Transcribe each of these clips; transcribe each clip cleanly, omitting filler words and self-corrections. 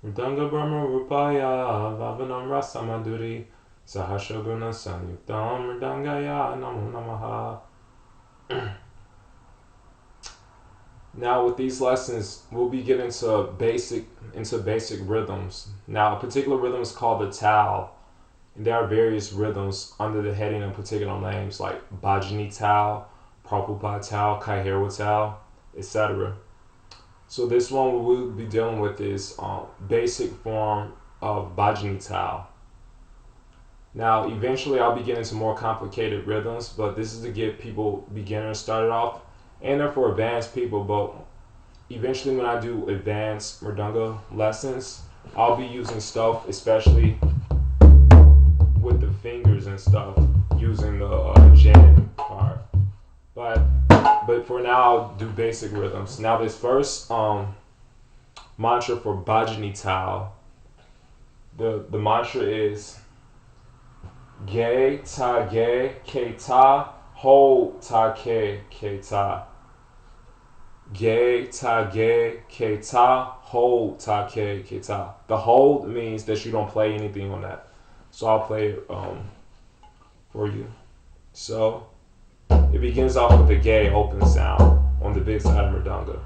Mridanga Brahma Rupaya Vavanam Rasamaduri Sahashaguna Sanyuktam Mridangaya Namo Namaha. Now with these lessons, we'll be getting into basic rhythms. Now a particular rhythm is called the Tal. And there are various rhythms under the heading of particular names like Bhajani Tal, Prabhupada Tal, Kaihirwa Tal, etc. So this one we'll be dealing with is basic form of Bhajani Tal. Now eventually I'll be getting into more complicated rhythms, but this is to get people beginners started off, and they're for advanced people. But eventually when I do advanced mridanga lessons, I'll be using stuff, especially with the fingers and stuff, using the jam part. But for now, I'll do basic rhythms. Now this first mantra for Bhajani Tal, the mantra is Ge ta ge ke ta ho ta ke ta. Ge ta ge ke ta ho ta ke ta. The hold means that you don't play anything on that. So I'll play it for you. So it begins off with the ge open sound on the big side of mridanga.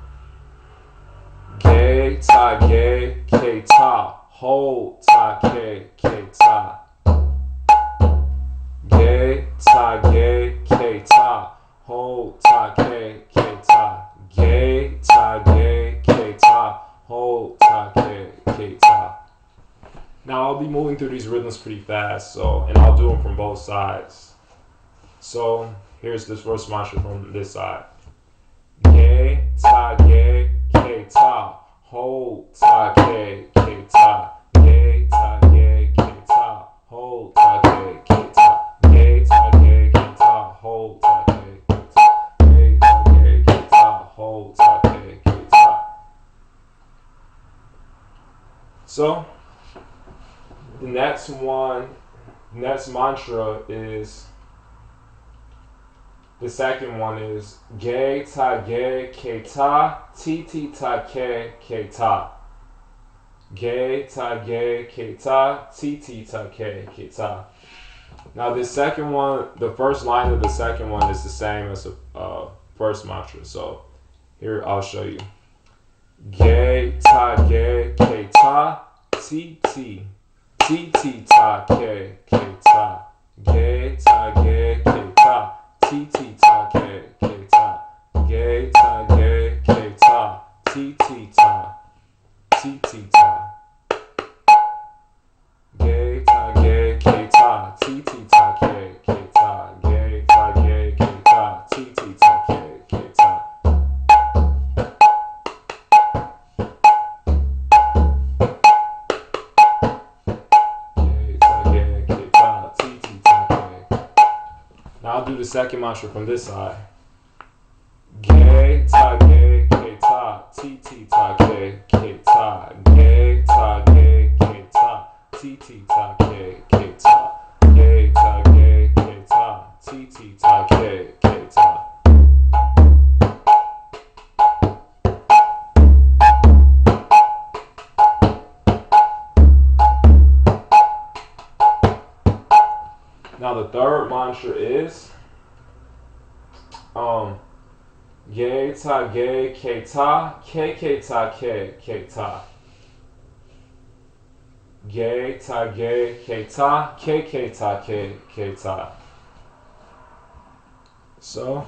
Ge ta ge ke ta ho ta ke ta. Ge ta ge ke ta ho ta ke ta. Ge ta ge ke ta ho ta ke ta. Now I'll be moving through these rhythms pretty fast, and I'll do them from both sides. So here's this first mantra from this side. Ge ta ge ke ta ho ta ke ta. Ge ta ge ke ta ho ta ke ta. Ge ta ge ke ta ho ta ke ta. Ge ta ge ke ta ho ta ke ta. So the next mantra is, the second one is Ge ta ge ke ta ti ta ke ta. Ge ta ge ke ta ti ta ke ta. Now this second one, the first line of the second one is the same as the first mantra. So here I'll show you. Ge ta ge ke ta ti ta ke ta. Ge ta ge ke ta ti ta ke ta. Ge ta ge ke ta ti ta ta. Ge ta ge ke ta ti ta ke ta. Ge ta ge ke ta ti ta ke ta. Now I'll do the second mantra from this side. Ge ta ge ke ta ti ta ke ta. Ge ta ge ke ta ti ta ke ta. Ge ta ge ke ta ti ta ke ta. Now the third mantra is Ge ta ge ke ta ta. Ge ta ge ke ta ta. So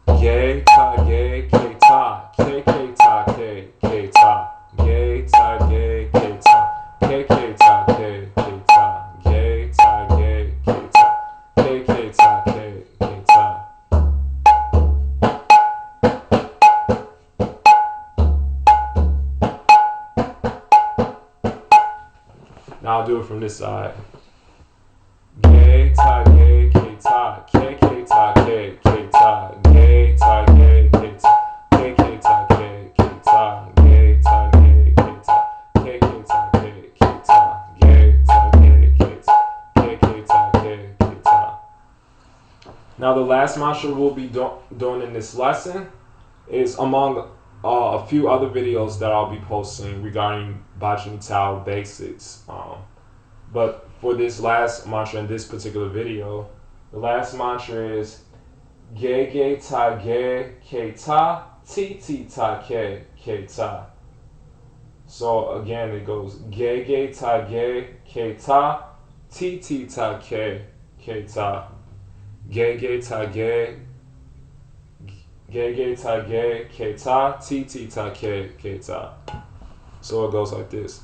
Ge ta ge ke ta ta. Ge ta ge ke ta ta. Ge ta ge ke ta ta. Ge ta ge ke ta ta. Now I'll do it from this side. Ge ta ge ke ta ta. Ge ta ge ke ta. Ge ta ge ke ta ta. Ge ta ge ke ta. Ge ta ge ke ta. Ge ta ge ke ta. Now the last mantra we'll be doing in this lesson is among a few other videos that I'll be posting regarding Bhajani Tal basics. But for this last mantra in this particular video, the last mantra is Ge ge ta ge ke ta ti ti ta ke ta. So again, it goes Ge ge ta ge ke ta ti ti ta ke ta. Ge ge ta ge ta ge ke ta ti ti ta ke ta. So it goes like this.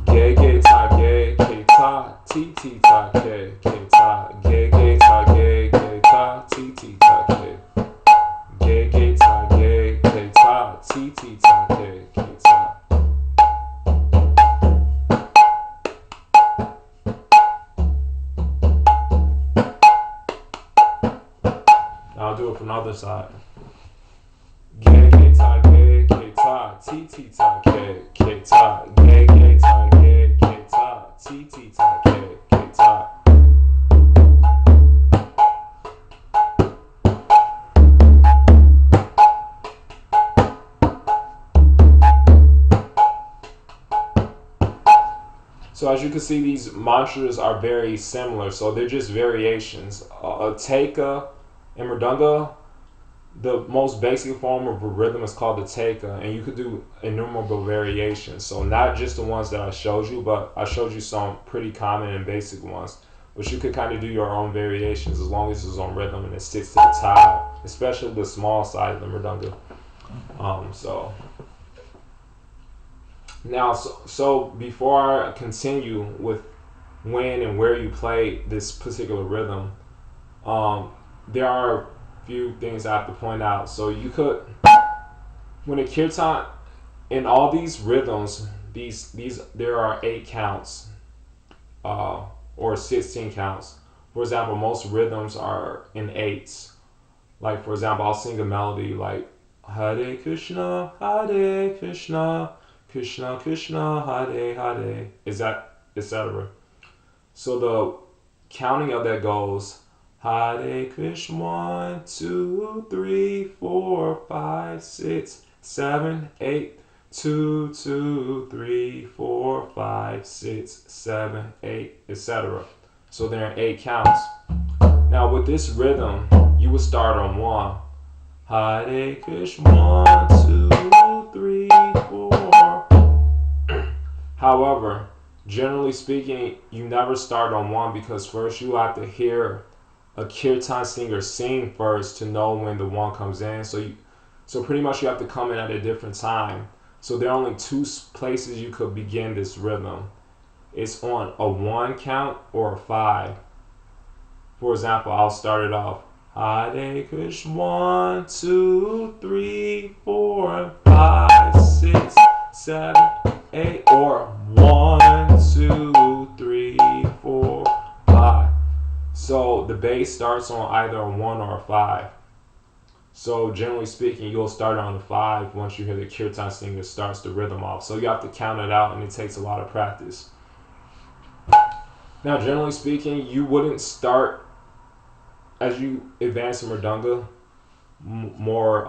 Ge ge ta ge ke ta ti ti ta ke ta. Ge ge ta ge ke ta ti ti ta ke. Ge ge ta ge ke ta ti ti ta ke ta. Now I'll do it from the other side. Ge ge ta ge ke ta ti ti ta ke ta. Ge ge ta ge ke ta ti ti ta ke ta. So as you can see, these mantras are very similar. So they're just variations. A teka and mridanga, the most basic form of a rhythm is called the teka, and you could do innumerable variations. So not just the ones that I showed you, but I showed you some pretty common and basic ones. But you could kind of do your own variations as long as it's on rhythm and it sticks to the tile, especially the small side of the mridanga. So before I continue with when and where you play this particular rhythm, there are a few things I have to point out. So you could, when a kirtan, in all these rhythms, there are 8 counts, or 16 counts. For example, most rhythms are in 8s. Like for example, I'll sing a melody like Hare Krishna, Krishna Krishna, Hare Hare, etc. So the counting of that goes Hare Krishna 1, 2, 3, 4, 5, 6, 7, 8, 2, 2, 3, 4, 5, 6, 7, 8, etc. So there are 8 counts. Now with this rhythm, you would start on 1. Hare Krishna 1, 2, 3, 4. However, generally speaking, you never start on 1 because first you have to hear a kirtan singer sing first to know when the 1 comes in. So pretty much you have to come in at a different time. So there are only 2 places you could begin this rhythm. It's on a 1 count or a 5. For example, I'll start it off. Hare Krishna 1, 2, 3, 4, 5, 6, 7, 8, or 1, 2, 3, 4, 5. So the bass starts on either a 1 or a 5. So generally speaking, you'll start on a 5 once you hear the kirtan singer starts the rhythm off. So you have to count it out, and it takes a lot of practice. Now, generally speaking, you wouldn't start as you advance in mridanga more.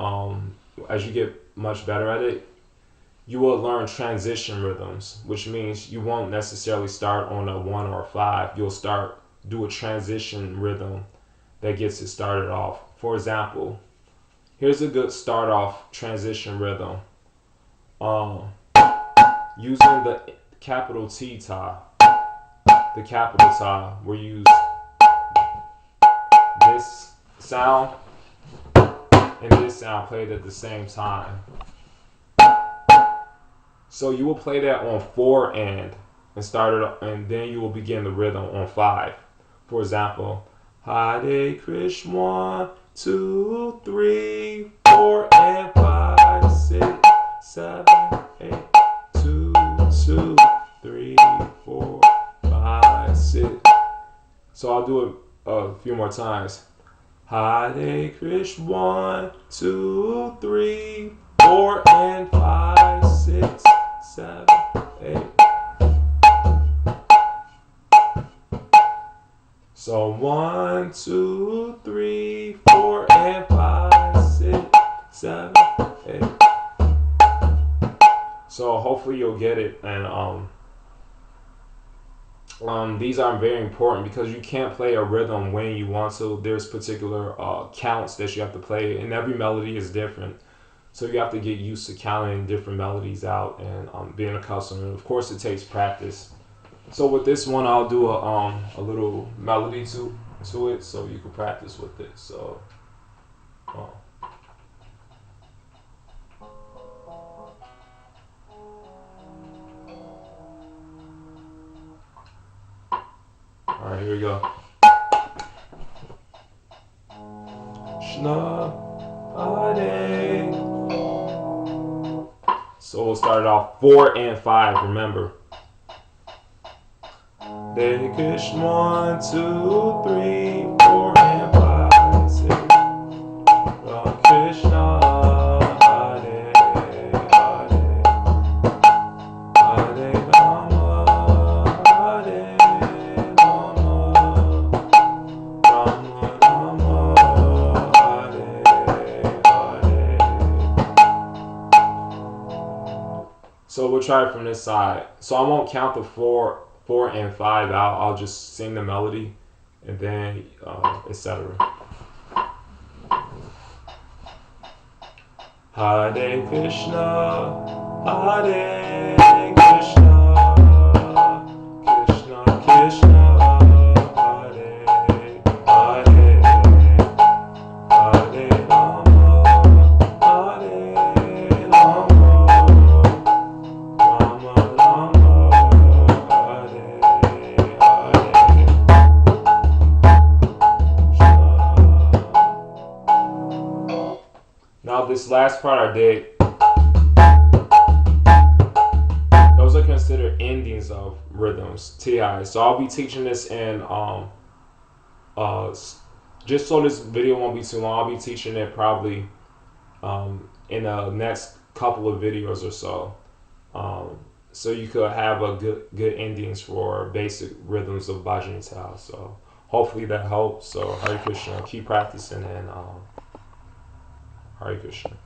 As you get much better at it, you will learn transition rhythms, which means you won't necessarily start on a 1 or a 5. You'll do a transition rhythm that gets it started off. For example, here's a good start off transition rhythm. Using the capital T ta, the capital ta, we use this sound and this sound played at the same time. So you will play that on 4 and start it, and then you will begin the rhythm on 5. For example, Hare Krishna 1, 2, 3, 4, and 5, 6, 7, 8, 2, 2, 3, 4, 5, 6. So I'll do it a few more times. Hare Krishna 1, 2, 3, 4, and 5, 6, 7, 8. So 1, 2, 3, 4, and 5, 6, 7, So hopefully you'll get it. And these are very important because you can't play a rhythm when you want to. There's particular counts that you have to play, and every melody is different. So you have to get used to counting different melodies out and being accustomed. And of course, it takes practice. So with this one, I'll do a little melody to it, so you can practice with it. So. Um, all right, here we go. Krishna Hare. So we'll start it off 4 and 5. Remember. Hare Krishna 1, 2, 3, 4 and 5, 6. Ram Krishna Hare Hare, Hare Rama, Hare Rama, Rama Rama, Hare Hare. So we'll try it from this side. So I won't count the 4 and 5 out. I'll just sing the melody and then etc. Hare Krishna, Hare Krishna, Krishna Krishna, Hare Hare, Hare Rama, Hare Rama, Rama Rama, Hare Hare. Now this last part I did, those are considered endings of rhythms, TI. So I'll be teaching this in, just so this video won't be too long, I'll be teaching it probably in the next couple of videos or so. So you could have a good endings for basic rhythms of Bhajani Tal. So hopefully that helps. So Hare Krishna, keep practicing, and Hare Krishna.